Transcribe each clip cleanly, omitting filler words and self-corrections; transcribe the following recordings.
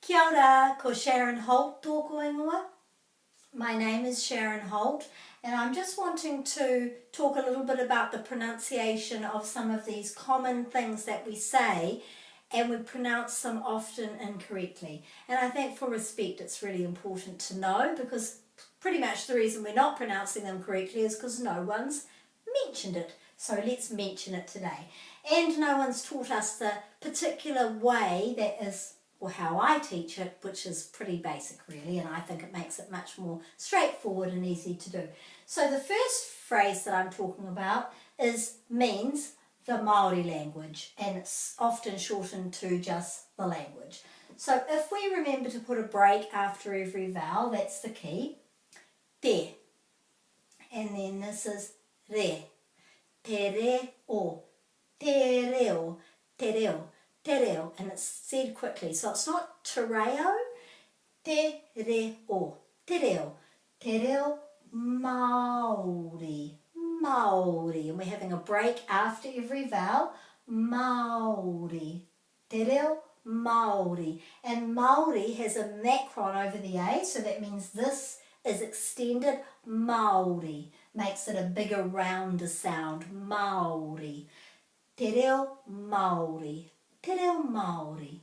Kia ora, ko Sharon Holt tōku ingoa. My name is Sharon Holt and I'm just wanting to talk a little bit about the pronunciation of some of these common things that we say and we pronounce them often incorrectly. And I think for respect it's really important to know, because pretty much the reason we're not pronouncing them correctly is because no one's mentioned it. So let's mention it today. And no one's taught us the particular way that is, or how I teach it, which is pretty basic really, and I think it makes it much more straightforward and easy to do. So the first phrase that I'm talking about means the Māori language, and it's often shortened to just the language. So if we remember to put a break after every vowel, that's the key. Te. And then this is re. Te re o. Te reo. Te reo. Te reo. And it's said quickly. So it's not te reo. Te reo. Te reo. Te reo Māori. Māori. And we're having a break after every vowel. Māori. Te reo Māori. And Māori has a macron over the A, so that means this is extended. Māori. Makes it a bigger, rounder sound. Māori. Te reo Māori. Te reo Māori.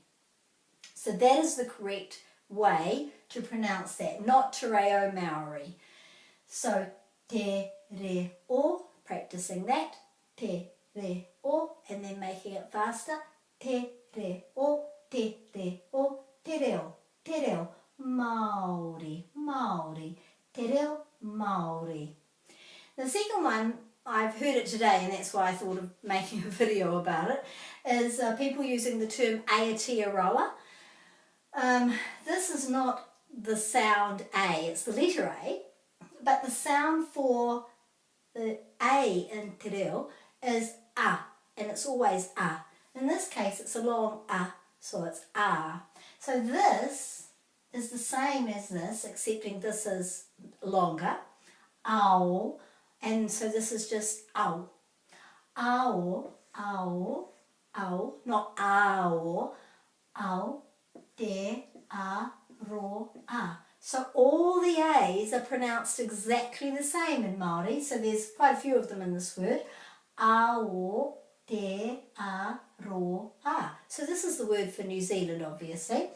So that is the correct way to pronounce that, not te reo Maori. So te reo, practicing that. Te reo, and then making it faster. Te reo, te reo, te reo, te reo Māori, Māori. Te reo Māori. The second one, I've heard it today and that's why I thought of making a video about it, is people using the term Aotearoa. This is not the sound A, it's the letter A, but the sound for the A in te reo is A, and it's always A. In this case it's a long A, so it's A. So this is the same as this, excepting this is longer, ao, and so this is just ao. Ao, ao, ao, not ao, ao, te, a, ro, a. So all the A's are pronounced exactly the same in Māori, so there's quite a few of them in this word. Ao, te, a, ro, a. So this is the word for New Zealand, obviously.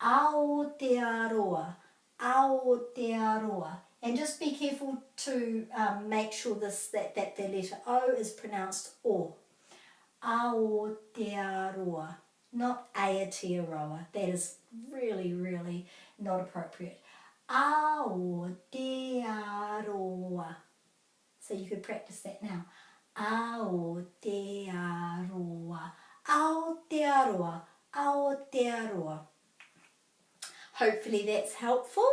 Aotearoa, Aotearoa. And just be careful to make sure that the letter O is pronounced O. Aotearoa, not Aotearoa. That is really, really not appropriate. Aotearoa. So you could practice that now. Aotearoa, Aotearoa, Aotearoa. Hopefully that's helpful.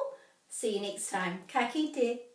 See you next time. Ka kite.